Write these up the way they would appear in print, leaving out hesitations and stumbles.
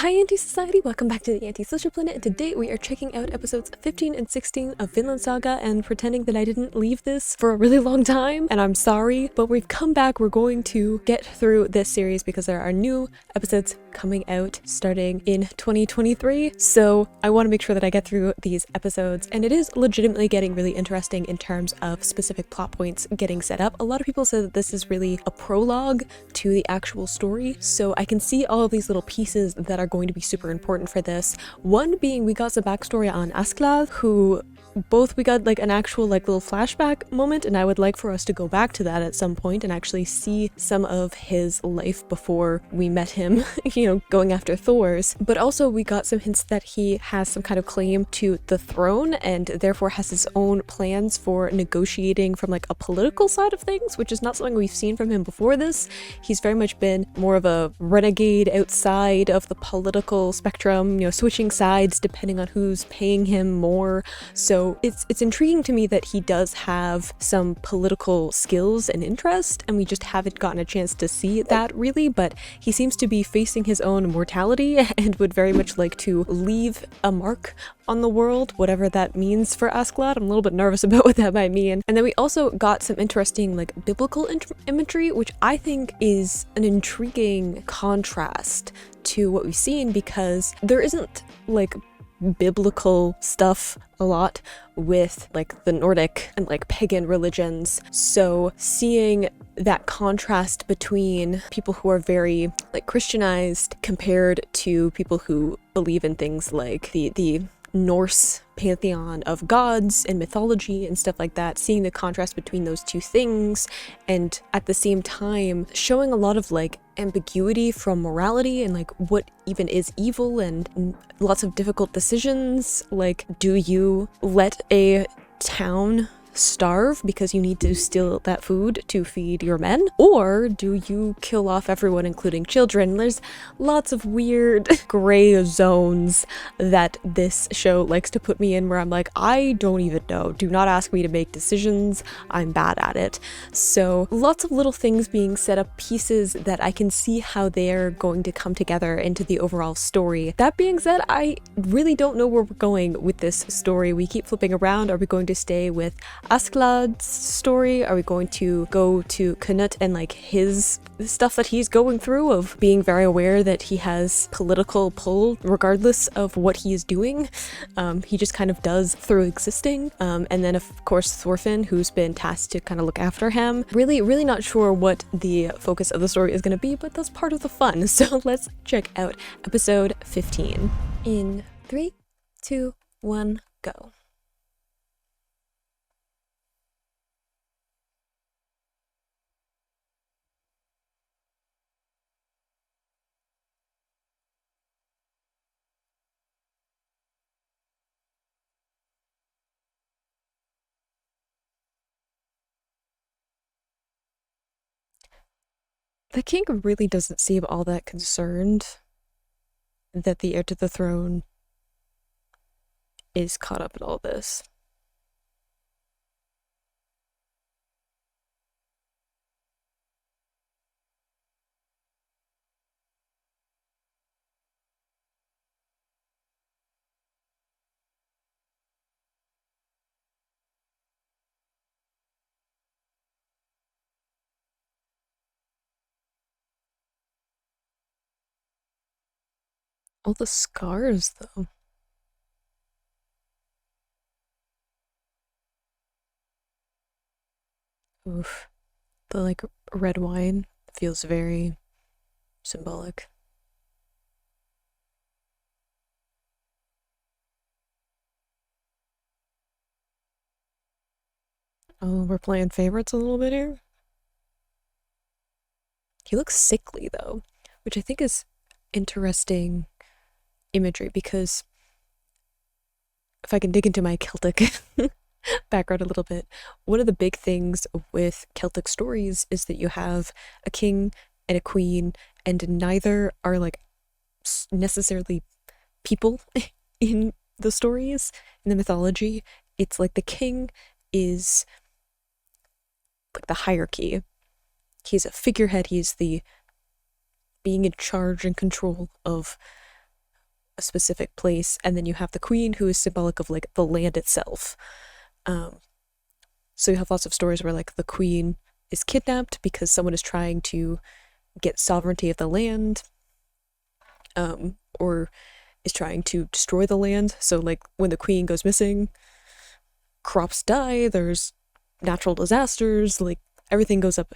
Hi Anti-Society, welcome back to the Anti-Social Planet, and today we are checking out episodes 15 and 16 of Vinland Saga and pretending that I didn't leave this for a really long time, and I'm sorry, but we've come back. We're going to get through this series because there are new episodes coming out starting in 2023, so I want to make sure that I get through these episodes, and it is legitimately getting really interesting in terms of specific plot points getting set up. A lot of people say that this is really a prologue to the actual story, so I can see all of these little pieces that are going to be super important for this. One being we got some backstory on Askladd, who we got like an actual like little flashback moment, and I would like for us to go back to that at some point and actually see some of his life before we met him, going after Thor's. But also we got some hints that he has some kind of claim to the throne and therefore has his own plans for negotiating from like a political side of things, which is not something we've seen from him before this. He's very much been more of a renegade outside of the political spectrum, switching sides depending on who's paying him more. So it's intriguing to me that he does have some political skills and interest, and we just haven't gotten a chance to see that really, but he seems to be facing his own mortality and would very much like to leave a mark on the world, whatever that means for Askladd. I'm a little bit nervous about what that might mean. And then we also got some interesting like biblical imagery, which I think is an intriguing contrast to what we've seen, because there isn't like biblical stuff a lot with like the Nordic and like pagan religions, so seeing that contrast between people who are very like Christianized compared to people who believe in things like the Norse pantheon of gods and mythology and stuff like that, seeing the contrast between those two things, and at the same time showing a lot of like ambiguity from morality and like what even is evil, and lots of difficult decisions, like do you let a town starve because you need to steal that food to feed your men, or do you kill off everyone including children? There's lots of weird gray zones that this show likes to put me in where I'm like, I don't even know, do not ask me to make decisions, I'm bad at it. So lots of little things being set up, pieces that I can see how they're going to come together into the overall story. That being said, I really don't know where we're going with this story. We keep flipping around. Are we going to stay with Askladd's story? Are we going to go to Knut and like his stuff that he's going through of being very aware that he has political pull regardless of what he is doing? He just kind of does through existing. And then of course Thorfinn, who's been tasked to kind of look after him. Really not sure what the focus of the story is going to be, but that's part of the fun. So let's check out episode 15 in 3, 2, 1, go. The king really doesn't seem all that concerned that the heir to the throne is caught up in all this. All the scars, though. Oof. The like red wine feels very symbolic. Oh, we're playing favorites a little bit here. He looks sickly though, which I think is interesting imagery, because if I can dig into my Celtic background a little bit, one of the big things with Celtic stories is that you have a king and a queen, and neither are like necessarily people in the stories, in the mythology. It's like the king is like the hierarchy. He's a figurehead, he's the being in charge and control of a specific place, and then you have the queen, who is symbolic of like the land itself. So you have lots of stories where like the queen is kidnapped because someone is trying to get sovereignty of the land, or is trying to destroy the land. So like when the queen goes missing, crops die, there's natural disasters, like everything goes up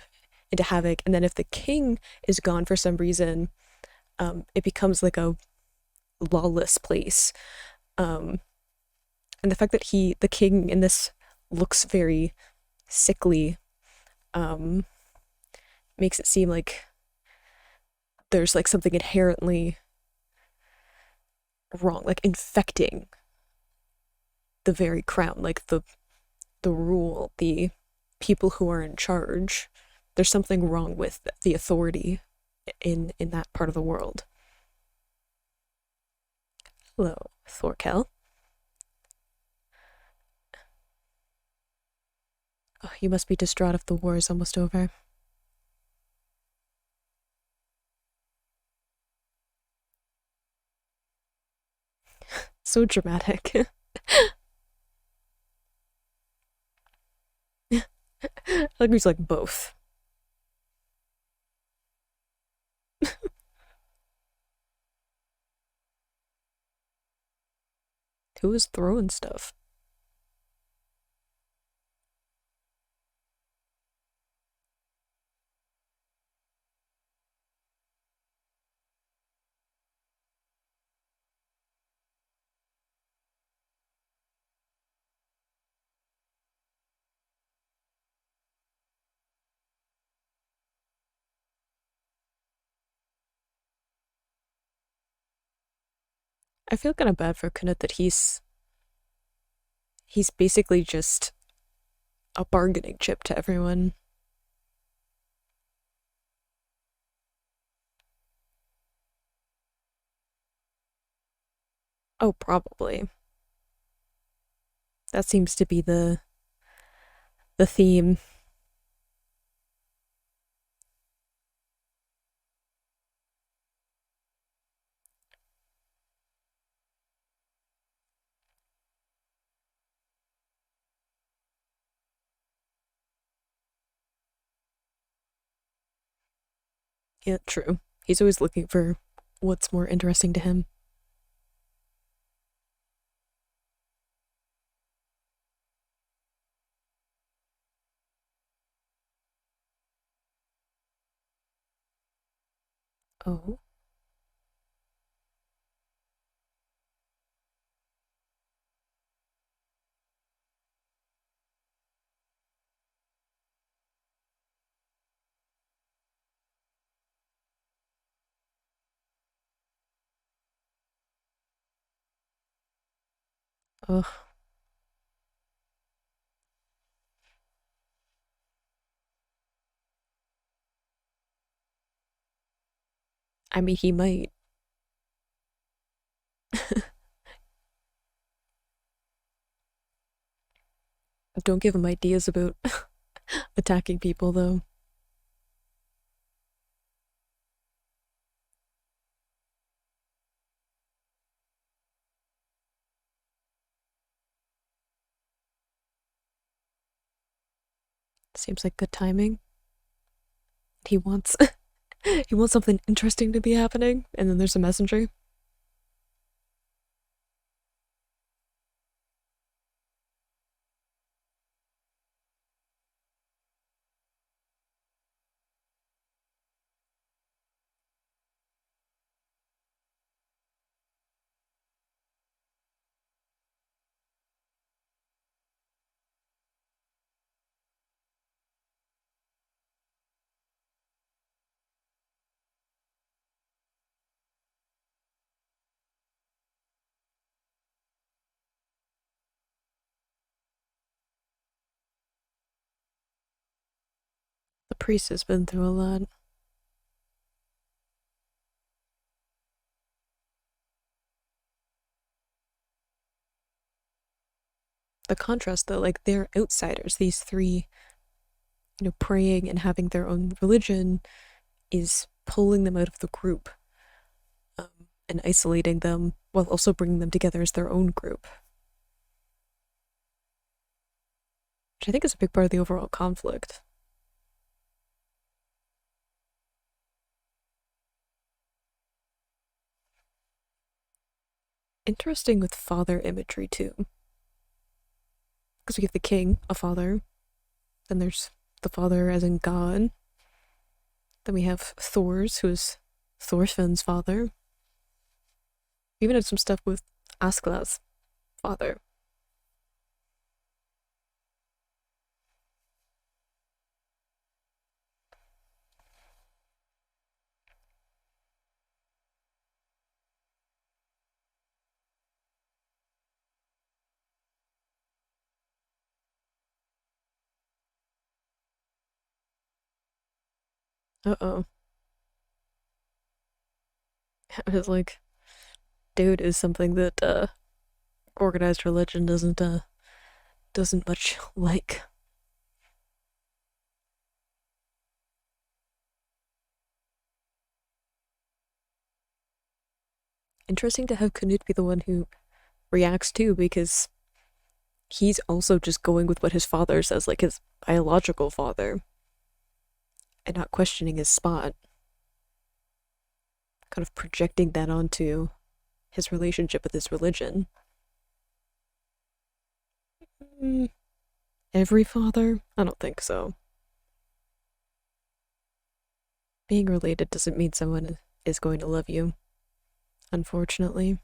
into havoc. And then if the king is gone for some reason, it becomes like a lawless place. And the fact that the king in this looks very sickly, makes it seem like there's like something inherently wrong, like infecting the very crown, like the rule, the people who are in charge. There's something wrong with the authority in that part of the world. Hello, Thorkel. Oh, you must be distraught if the war is almost over. So dramatic. Like he's like both. Who is throwing stuff? I feel kind of bad for Knut that he's basically just a bargaining chip to everyone. Oh, probably. That seems to be the theme. Yeah, true. He's always looking for what's more interesting to him. Oh. Ugh. I mean, he might. Don't give him ideas about attacking people, though. Seems like good timing. He wants he wants something interesting to be happening, and then there's a messenger. The priest has been through a lot. The contrast, though, like they're outsiders. These three, praying and having their own religion is pulling them out of the group, and isolating them while also bringing them together as their own group. Which I think is a big part of the overall conflict. Interesting with father imagery too. Because we have the king, a father. Then there's the father as in God. Then we have Thor's, who's Thorfinn's father. We even had some stuff with Askeladd's father. Uh-oh. I was like, dude is something that organized religion doesn't much like. Interesting to have Canute be the one who reacts too, because he's also just going with what his father says, like his biological father, and not questioning his spot. Kind of projecting that onto his relationship with his religion. Every father? I don't think so. Being related doesn't mean someone is going to love you, unfortunately.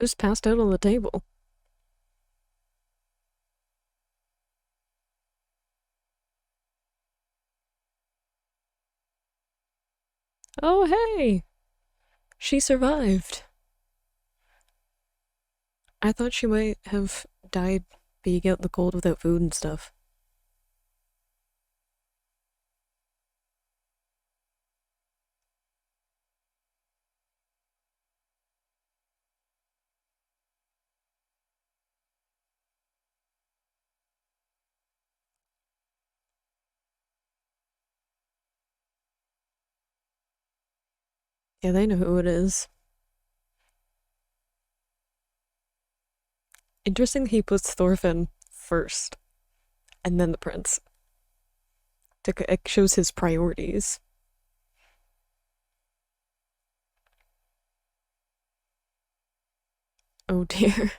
Just passed out on the table. Oh, hey! She survived. I thought she might have died being out in the cold without food and stuff. Yeah, they know who it is. Interesting he puts Thorfinn first, and then the prince. It shows his priorities. Oh dear.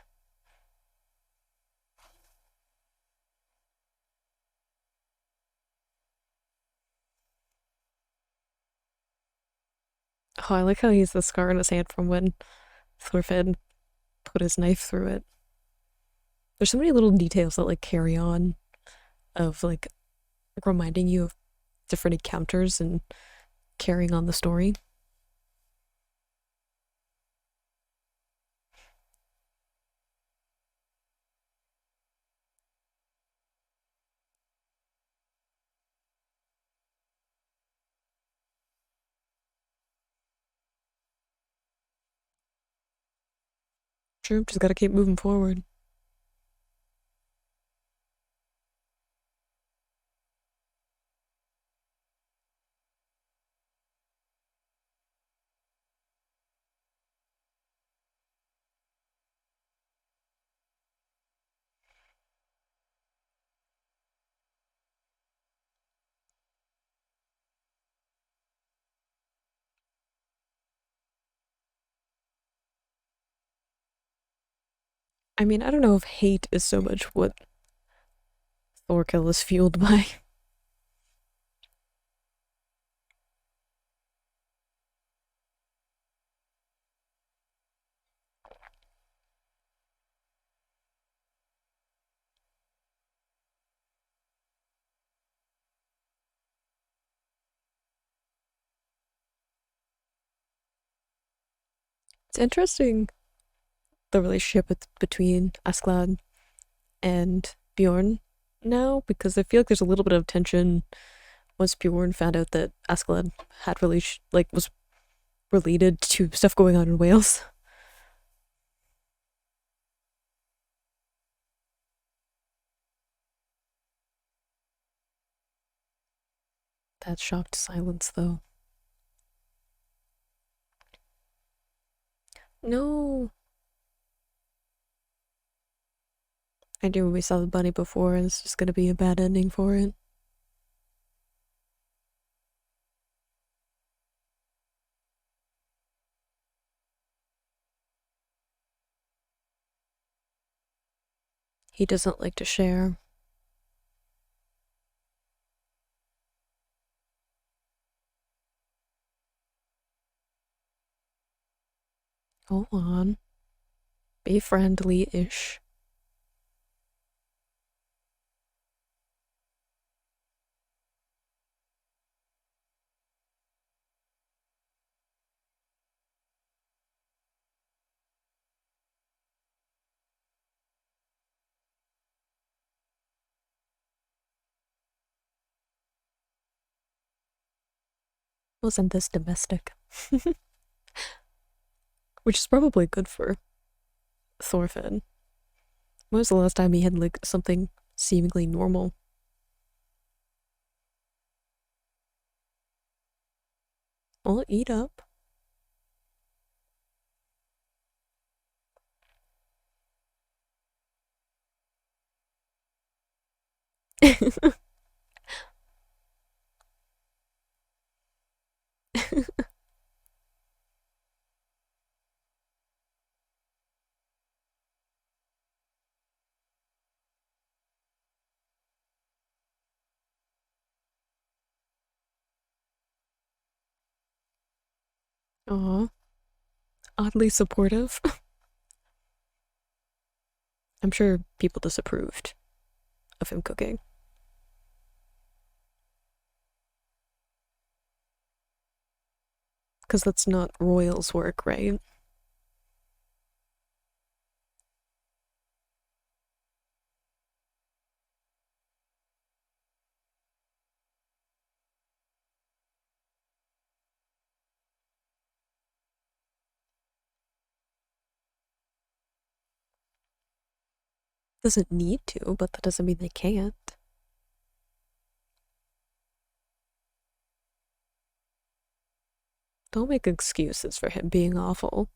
Oh, I like how he has the scar on his hand from when Thorfinn put his knife through it. There's so many little details that like carry on of like reminding you of different encounters and carrying on the story. True, just gotta keep moving forward. I mean, I don't know if hate is so much what Thorkill is fueled by. It's interesting the relationship between Askladd and Bjorn now, because I feel like there's a little bit of tension once Bjorn found out that Askladd had was related to stuff going on in Wales. That shocked silence, though. No. I knew when we saw the bunny before, and it's just gonna be a bad ending for it. He doesn't like to share. Go on. Be friendly-ish. Wasn't this domestic? Which is probably good for Thorfinn. When was the last time he had, like, something seemingly normal? I'll eat up. Aw. Oddly supportive. I'm sure people disapproved of him cooking. Because that's not Royal's work, right? Doesn't need to, but that doesn't mean they can't. Don't make excuses for him being awful.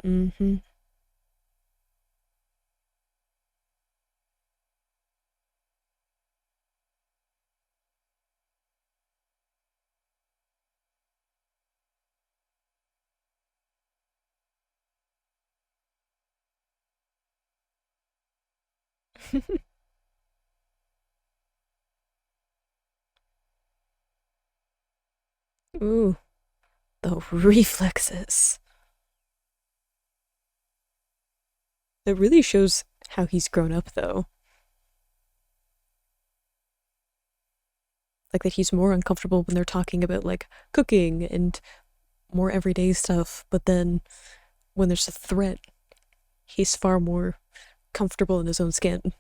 Mm-hmm. Ooh, the reflexes. It really shows how he's grown up, though. Like, that he's more uncomfortable when they're talking about, like, cooking and more everyday stuff, but then when there's a threat, he's far more comfortable in his own skin.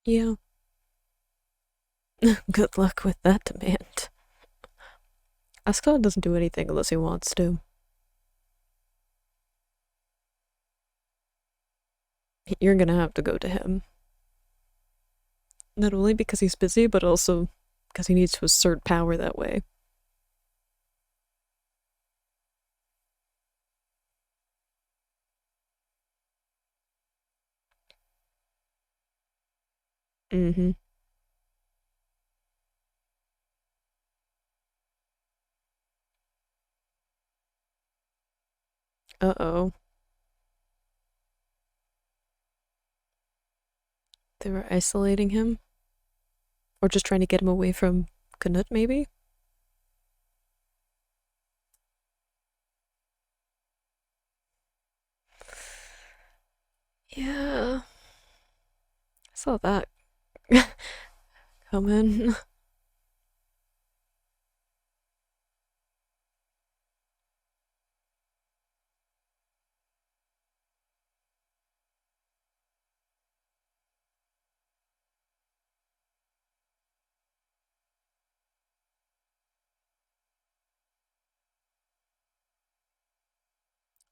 Yeah. Good luck with that demand. Askladd doesn't do anything unless he wants to. You're gonna have to go to him. Not only because he's busy, but also because he needs to assert power that way. Mm-hmm. Uh-oh. They were isolating him? Or just trying to get him away from Knut, maybe? Yeah. I saw that coming.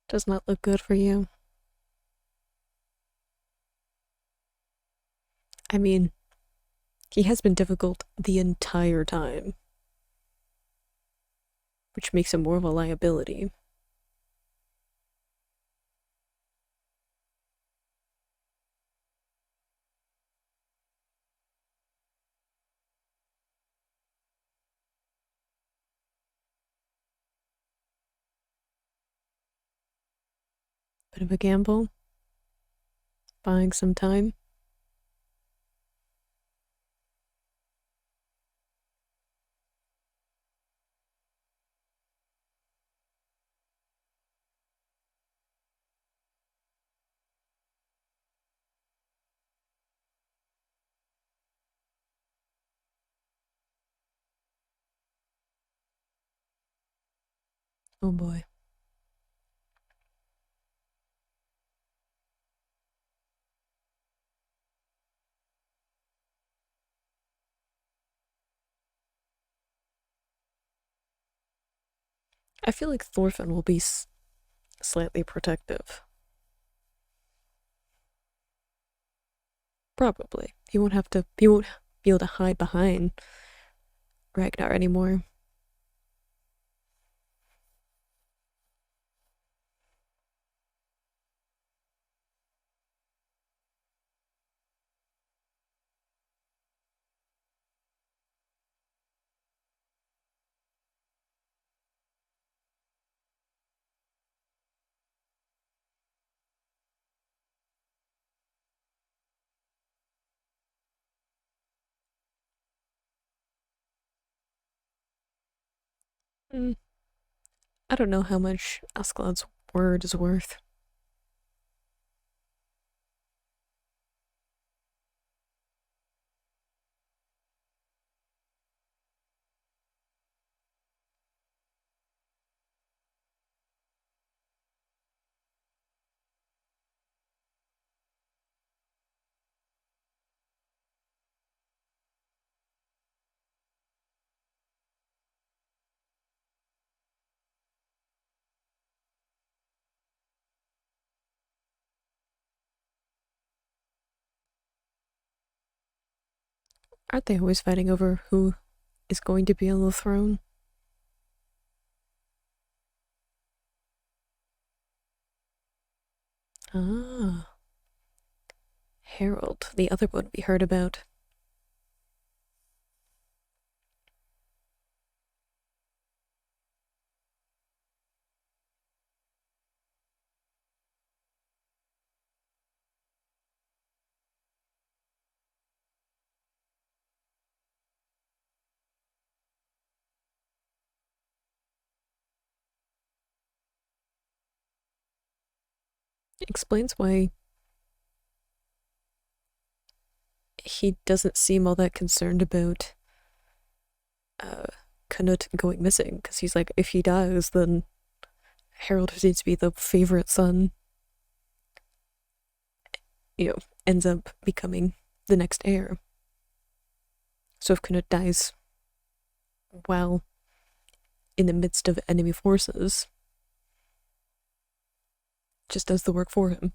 Does not look good for you. I mean, he has been difficult the entire time, which makes him more of a liability. Bit of a gamble. Buying some time. Oh boy. I feel like Thorfinn will be slightly protective. Probably. He won't be able to hide behind Ragnar anymore. Mm, I don't know how much Askeladd's word is worth. Aren't they always fighting over who is going to be on the throne? Ah, Harold, the other one we heard about. Explains why he doesn't seem all that concerned about uh, Knut going missing, because he's like, if he dies, then Harold, who seems to be the favorite son, ends up becoming the next heir. So if Knut dies while in the midst of enemy forces, just does the work for him.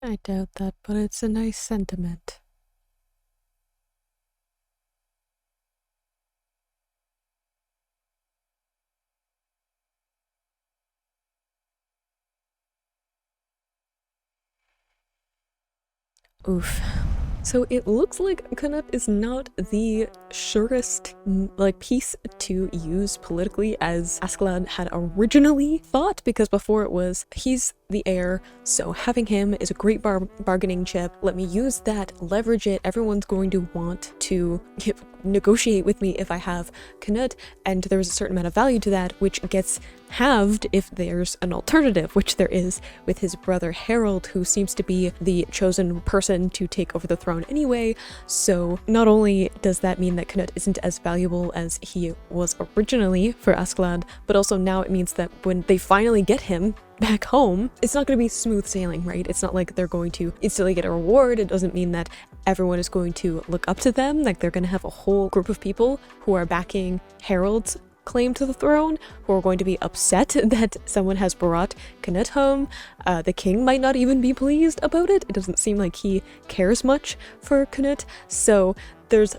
I doubt that, but it's a nice sentiment. Oof. So it looks like Knut is not the surest like piece to use politically as Askladd had originally thought, because before it was he's the heir, so having him is a great bargaining chip. Let me use that, leverage it. Everyone's going to want to negotiate with me if I have Knut, and there's a certain amount of value to that, which gets halved if there's an alternative, which there is with his brother Harold, who seems to be the chosen person to take over the throne anyway. So not only does that mean that Knut isn't as valuable as he was originally for Askladd, but also now it means that when they finally get him back home, it's not going to be smooth sailing, right? It's not like they're going to instantly get a reward. It doesn't mean that everyone is going to look up to them. Like, they're going to have a whole group of people who are backing Harold's claim to the throne, who are going to be upset that someone has brought Knut home. The king might not even be pleased about it. It doesn't seem like he cares much for Knut. So there's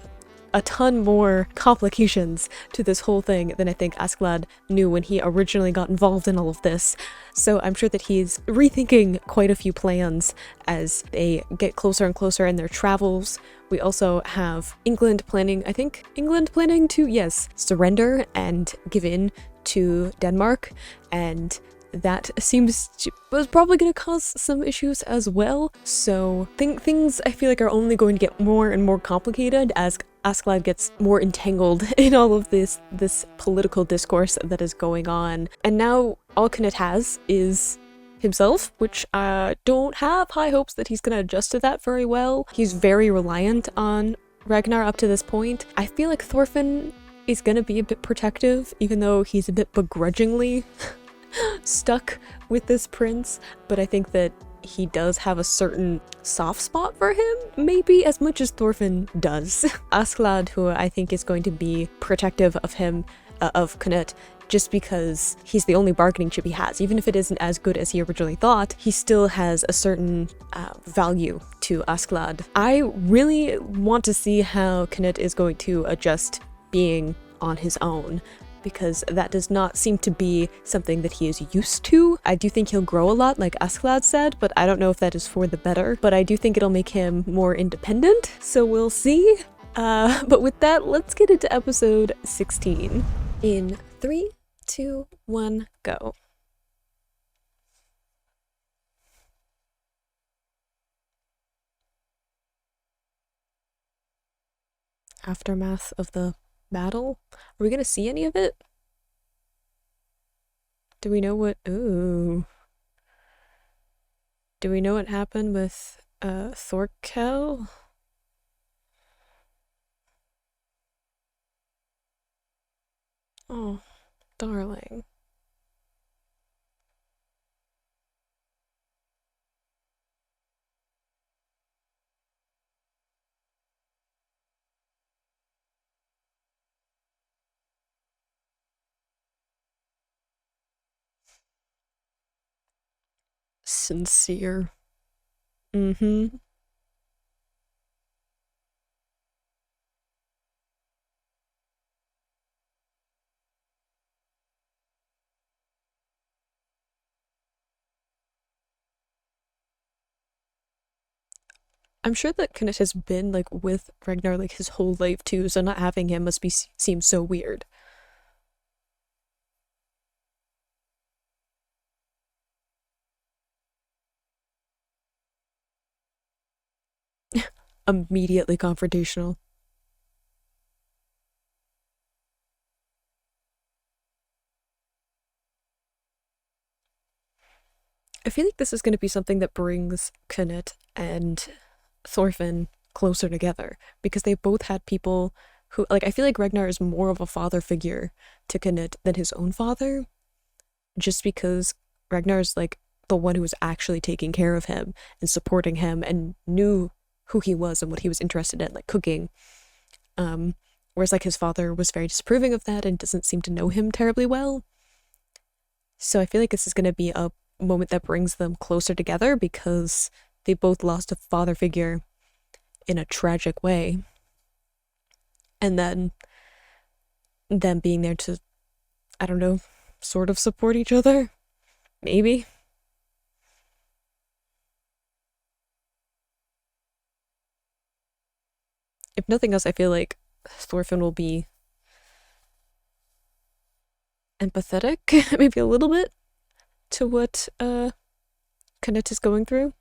a ton more complications to this whole thing than I think Askladd knew when he originally got involved in all of this. So I'm sure that he's rethinking quite a few plans as they get closer and closer in their travels. We also have England planning to, yes, surrender and give in to Denmark, and that was probably going to cause some issues as well. So things I feel like are only going to get more and more complicated as Askladd gets more entangled in all of this political discourse that is going on. And now all Knut has is himself, which I don't have high hopes that he's going to adjust to that very well. He's very reliant on Ragnar up to this point. I feel like Thorfinn is going to be a bit protective, even though he's a bit begrudgingly stuck with this prince, but I think that he does have a certain soft spot for him, maybe as much as Thorfinn does. Askladd, who I think is going to be protective of him, of Knut, just because he's the only bargaining chip he has. Even if it isn't as good as he originally thought, he still has a certain value to Askladd. I really want to see how Knut is going to adjust being on his own, because that does not seem to be something that he is used to. I do think he'll grow a lot, like Askladd said, but I don't know if that is for the better. But I do think it'll make him more independent, so we'll see. But with that, let's get into episode 16. In 3, 2, 1, go. Aftermath of the battle? Are we gonna see any of it? Do we know what... Ooh. Do we know what happened with, Thorkel? Oh, darling. Sincere. Mm-hmm. I'm sure that Knut has been, like, with Ragnar, like, his whole life, too, so not having him must seem so weird. Immediately confrontational. I feel like this is going to be something that brings Knut and Thorfinn closer together, because they both had people who, like, I feel like Ragnar is more of a father figure to Knut than his own father, just because Ragnar's, like, the one who was actually taking care of him and supporting him and knew who he was and what he was interested in, like cooking. Whereas, like, his father was very disapproving of that and doesn't seem to know him terribly well. So I feel like this is going to be a moment that brings them closer together, because they both lost a father figure in a tragic way. And then them being there to, I don't know, sort of support each other? Maybe? If nothing else, I feel like Thorfinn will be empathetic, maybe a little bit, to what Canet is going through.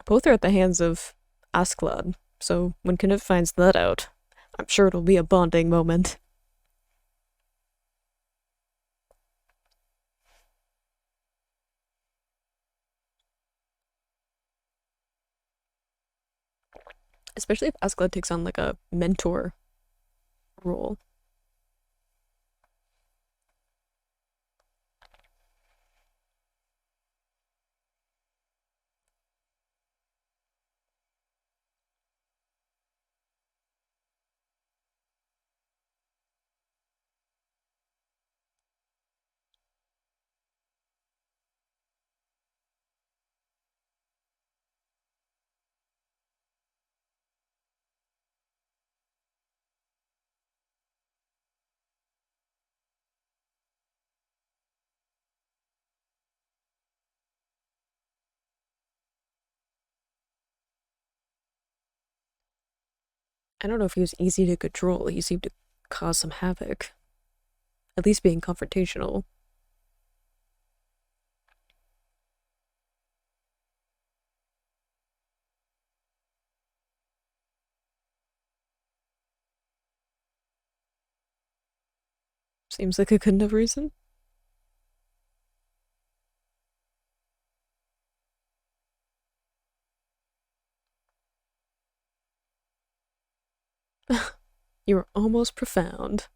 Both are at the hands of Askladd, so when Canet finds that out, I'm sure it'll be a bonding moment. Especially if Askladd takes on like a mentor role. I don't know if he was easy to control. He seemed to cause some havoc. At least being confrontational. Seems like a good enough reason. You were almost profound.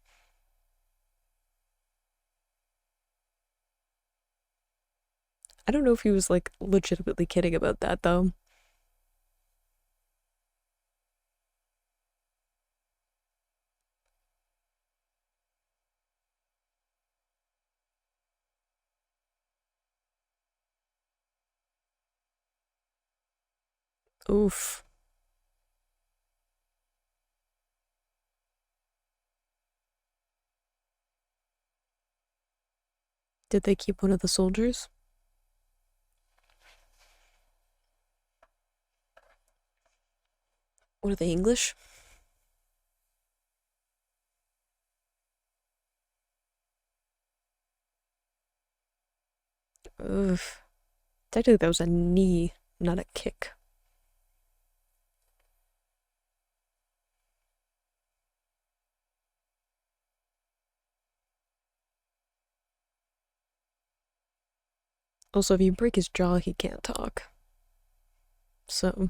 I don't know if he was like legitimately kidding about that though. Oof. Did they keep one of the soldiers? What are they, English? Ugh. Technically that was a knee, not a kick. Also, if you break his jaw, he can't talk. So,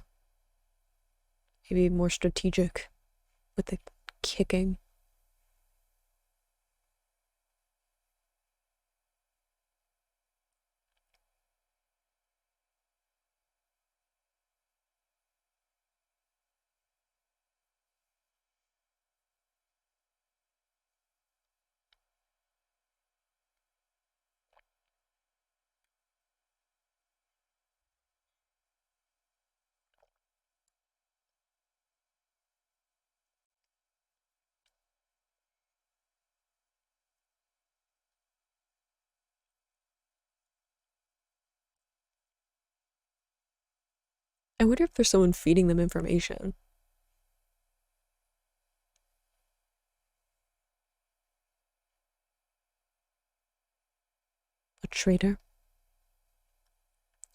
maybe more strategic with the kicking. I wonder if there's someone feeding them information. A traitor?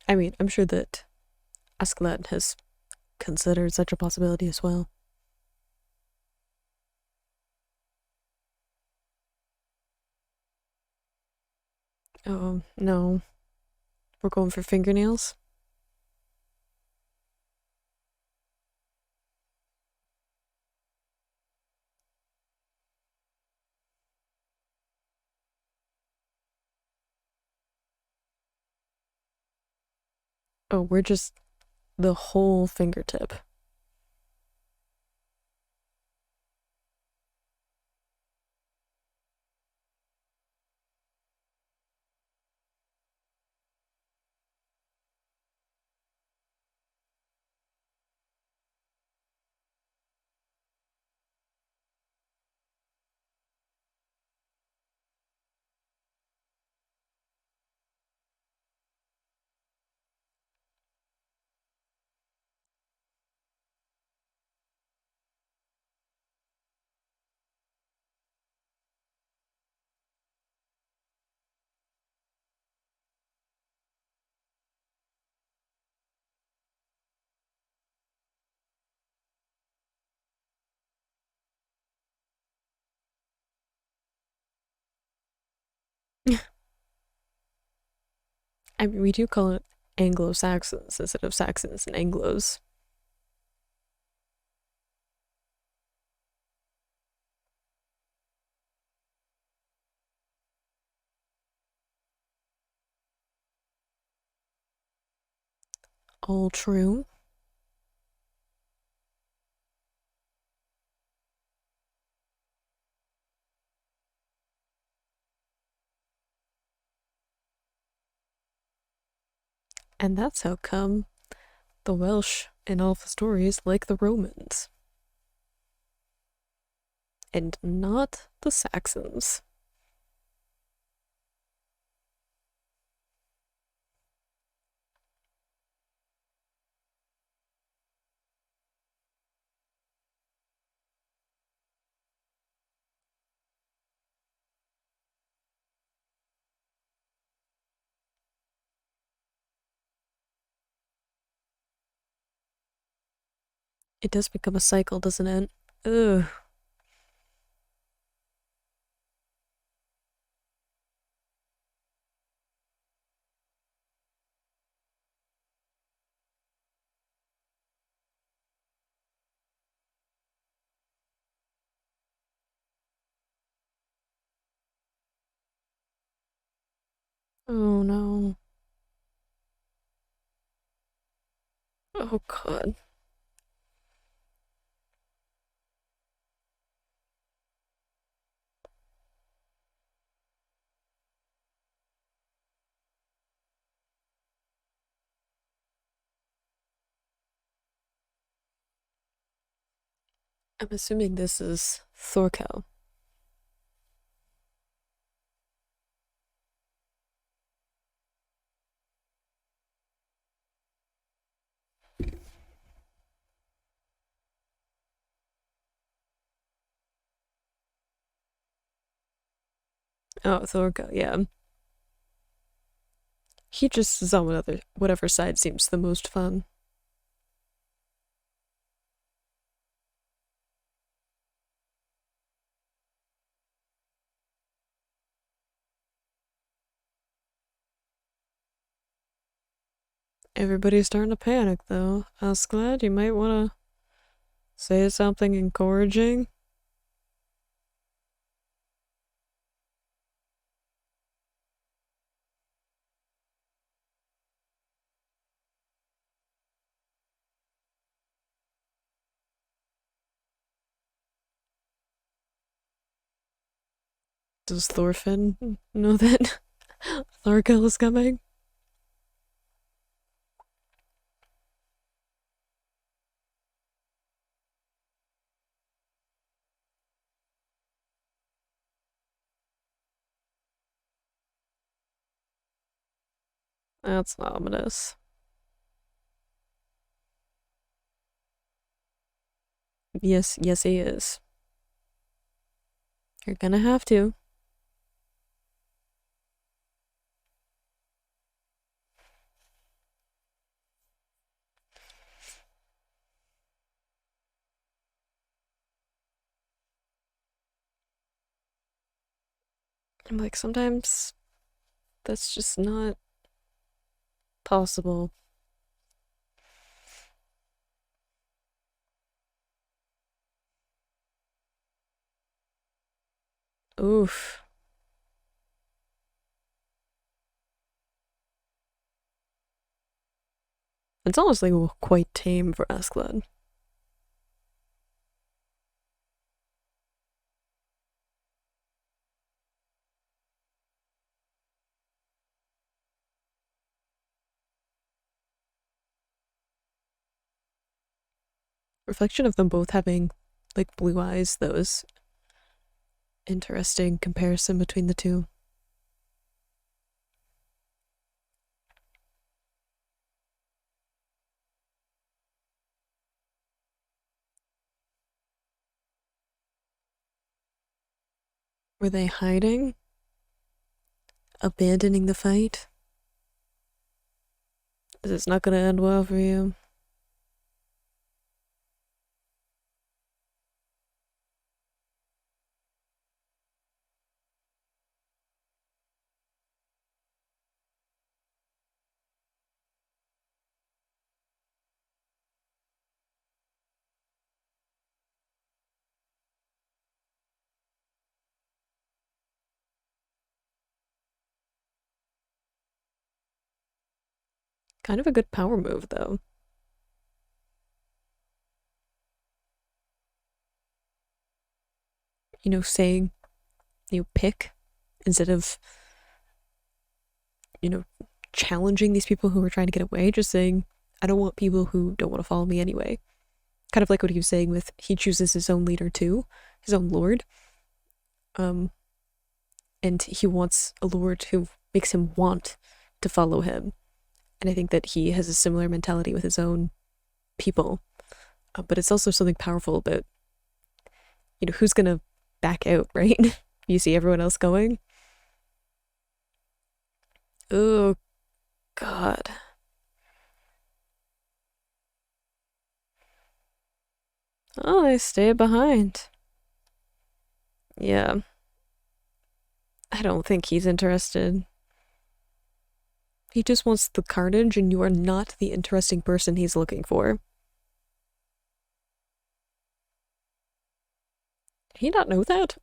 I mean, I'm sure that Askladd has considered such a possibility as well. Oh, no. We're going for fingernails? Oh, we're just the whole fingertip. I mean, we do call it Anglo-Saxons instead of Saxons and Anglos. All true. And that's how come the Welsh in all the stories like the Romans. And not the Saxons. It does become a cycle, doesn't it? Ugh. Oh no. Oh god. I'm assuming this is Thorkel. Oh, Thorkel, yeah. He just is on whatever side seems the most fun. Everybody's starting to panic, though. Askladd, you might want to say something encouraging. Does Thorfinn know that Thorkel is coming? That's ominous. Yes, yes, he is. You're gonna have to. I'm like, sometimes that's just not possible. Oof. It's honestly quite tame for Askladd. Reflection of them both having like blue eyes, that was interesting comparison between the two. Were they hiding? Abandoning the fight? This is not gonna end well for you. Kind of a good power move, though. You know, saying, pick instead of, you know, challenging these people who are trying to get away, just saying, I don't want people who don't want to follow me anyway. Kind of like what he was saying with he chooses his own leader too, his own lord. And he wants a lord who makes him want to follow him. And I think that he has a similar mentality with his own people. But it's also something powerful about, who's gonna back out, right? You see everyone else going. Oh, God. Oh, I stay behind. Yeah. I don't think he's interested. He just wants the carnage, and you are not the interesting person he's looking for. Did he not know that?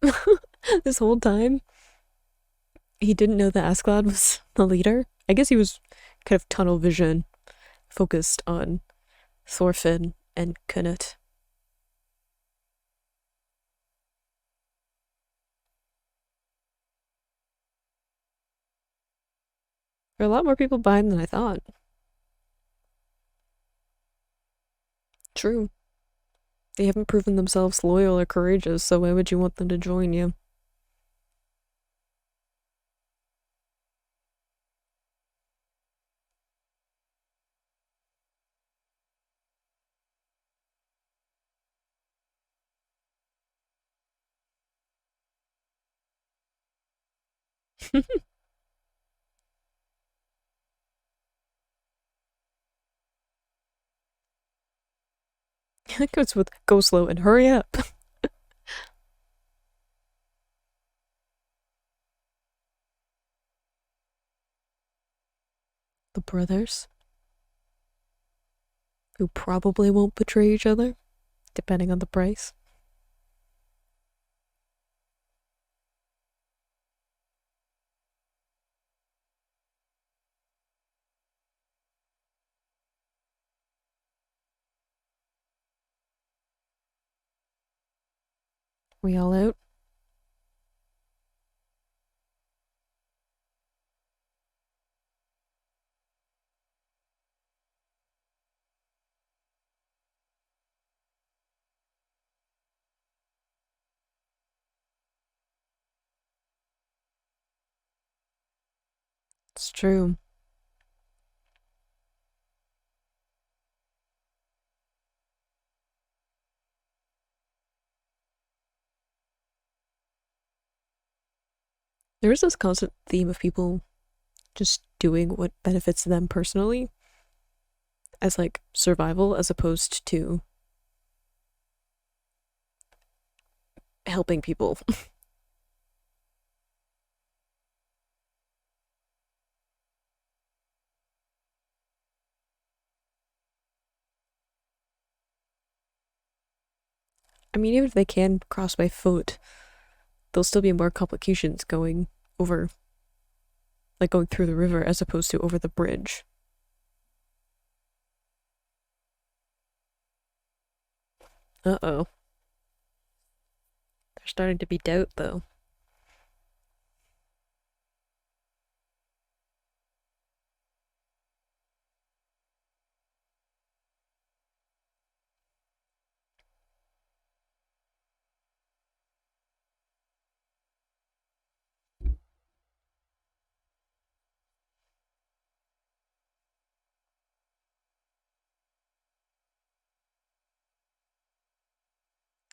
This whole time? He didn't know that Askladd was the leader? I guess he was kind of tunnel vision, focused on Thorfinn and Knut. There are a lot more people behind than I thought. True. They haven't proven themselves loyal or courageous, so why would you want them to join you? It goes with go slow and hurry up. The brothers, who probably won't betray each other, depending on the price. We all out? It's true. There is this constant theme of people just doing what benefits them personally as like survival as opposed to helping people. I mean, even if they can cross by foot, there'll still be more complications going over, like going through the river as opposed to over the bridge. Uh-oh. There's starting to be doubt, though.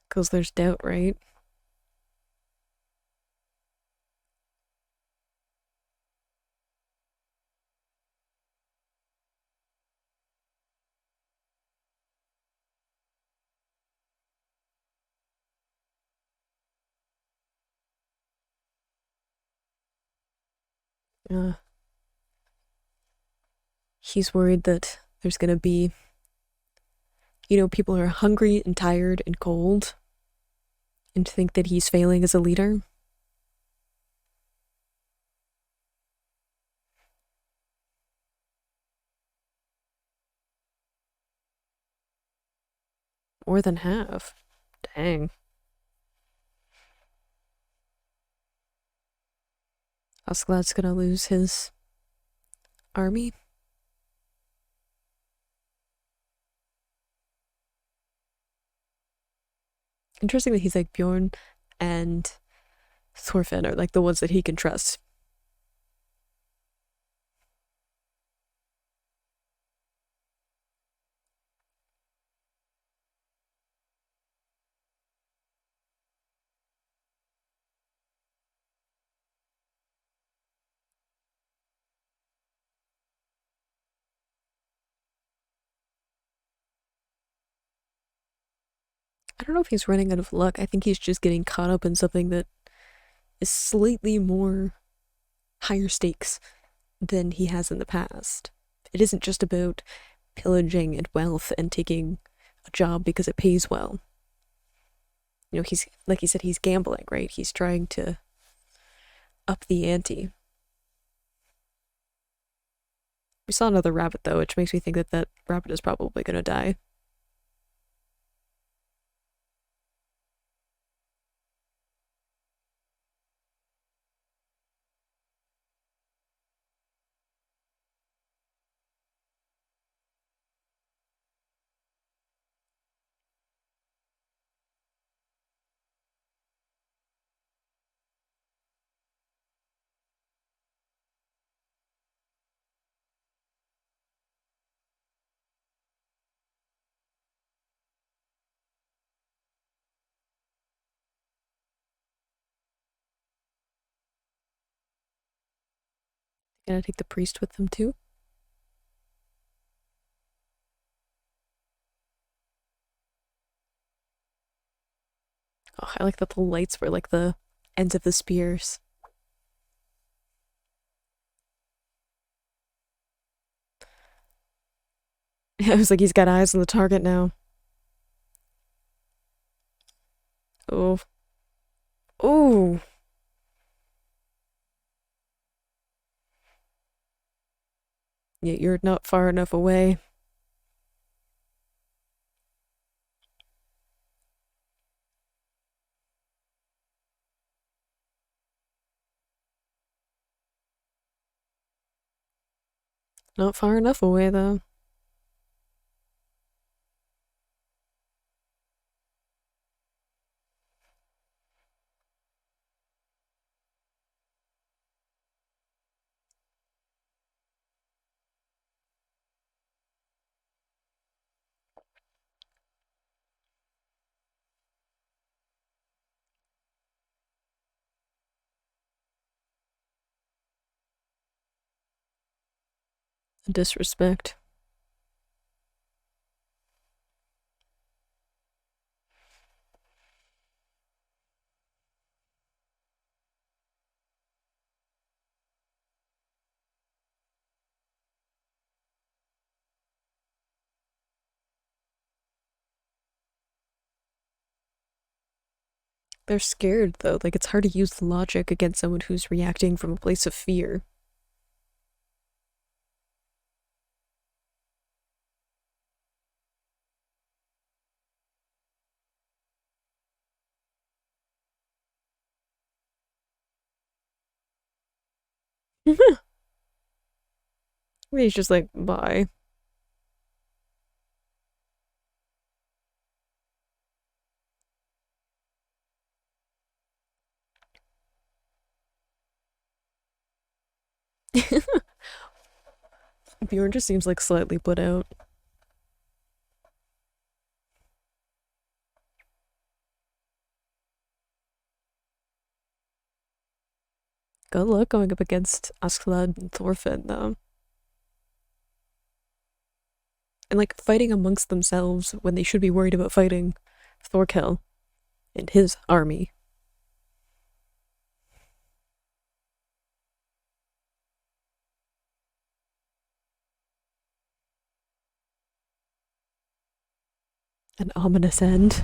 Because there's doubt, right? Uh, he's worried that there's gonna be, people who are hungry and tired and cold and think that he's failing as a leader. More than half. Dang. Askeladd's gonna lose his army. Interesting that he's like Bjorn and Thorfinn are like the ones that he can trust. I don't know if he's running out of luck. I think he's just getting caught up in something that is slightly more higher stakes than he has in the past. It isn't just about pillaging and wealth and taking a job because it pays well. You know, he's, like he said, he's gambling, right? He's trying to up the ante. We saw another rabbit, though, which makes me think that that rabbit is probably gonna die. Gonna take the priest with them, too? Oh, I like that the lights were like the ends of the spears. I was like, he's got eyes on the target now. Oh. Oh! Yeah, you're not far enough away. Not far enough away, though. Disrespect. They're scared, though. Like, it's hard to use logic against someone who's reacting from a place of fear. He's just like, bye. Bjorn just seems like slightly put out. Good luck going up against Askladd and Thorfinn, though. And, like, fighting amongst themselves when they should be worried about fighting Thorkel and his army. An ominous end.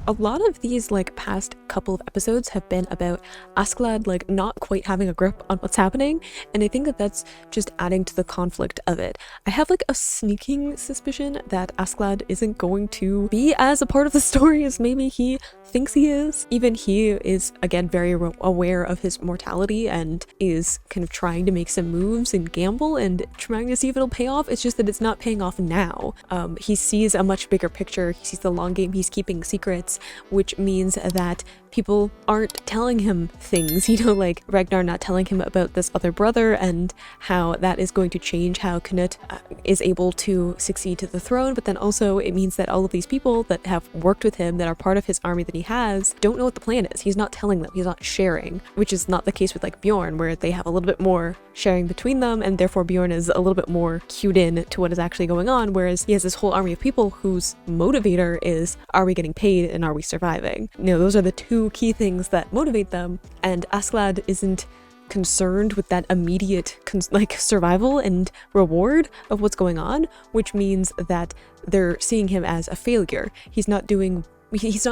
a lot of these like past couple of episodes have been about Askladd like not quite having a grip on what's happening, and I think that that's just adding to the conflict of it. I have like a sneaking suspicion that Askladd isn't going to be as a part of the story as maybe he thinks he is. Even he is again very aware of his mortality and is kind of trying to make some moves and gamble and trying to see if it'll pay off. It's just that it's not paying off now. He sees a much bigger picture. He sees the long game. He's keeping secrets, which means that people aren't telling him things, you know, like Ragnar not telling him about this other brother and how that is going to change how Knut is able to succeed to the throne. But then also it means that all of these people that have worked with him, that are part of his army that he has, don't know what the plan is. He's not telling them, he's not sharing, which is not the case with like Bjorn, where they have a little bit more sharing between them, and therefore Bjorn is a little bit more cued in to what is actually going on, whereas he has this whole army of people whose motivator is, are we getting paid and are we surviving? You know, those are the two key things that motivate them, and Askladd isn't concerned with that immediate survival and reward of what's going on, which means that they're seeing him as a failure. He's not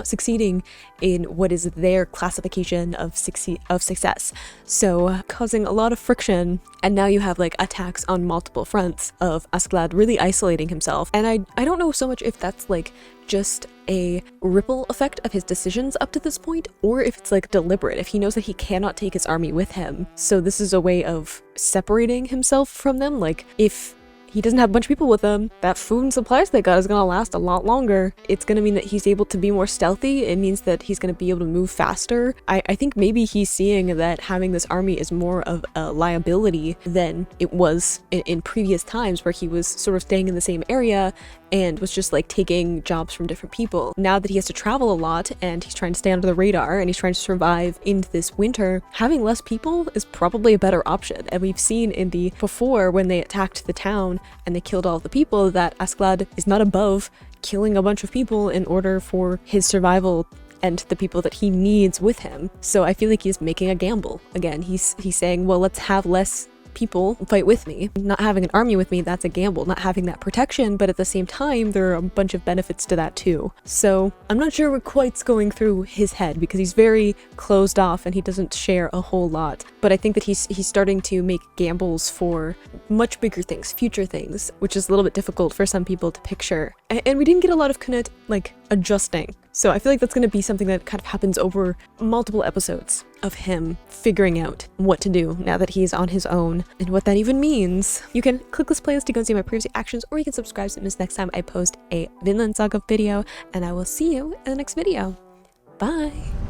succeeding in what is their classification of success, so causing a lot of friction. And now you have like attacks on multiple fronts of Askladd really isolating himself, and I don't know so much if that's like just a ripple effect of his decisions up to this point, or if it's like deliberate, if he knows that he cannot take his army with him, so this is a way of separating himself from them. Like if he doesn't have a bunch of people with him, that food and supplies they got is gonna last a lot longer. It's gonna mean that he's able to be more stealthy. It means that he's gonna be able to move faster. I think maybe he's seeing that having this army is more of a liability than it was in previous times, where he was sort of staying in the same area and was just like taking jobs from different people. Now that he has to travel a lot and he's trying to stay under the radar and he's trying to survive into this winter, having less people is probably a better option. And we've seen in the before, when they attacked the town and they killed all the people, that Askladd is not above killing a bunch of people in order for his survival and the people that he needs with him. So I feel like he's making a gamble. Again, he's saying, well, let's have less people fight with me. Not having an army with me, that's a gamble. Not having that protection, but at the same time, there are a bunch of benefits to that too. So I'm not sure what quite's going through his head, because he's very closed off and he doesn't share a whole lot. But I think that he's starting to make gambles for much bigger things, future things, which is a little bit difficult for some people to picture. And we didn't get a lot of Knut like adjusting. So I feel like that's going to be something that kind of happens over multiple episodes of him figuring out what to do now that he's on his own and what that even means. You can click this playlist to go and see my previous actions, or you can subscribe so you miss next time I post a Vinland Saga video, and I will see you in the next video. Bye!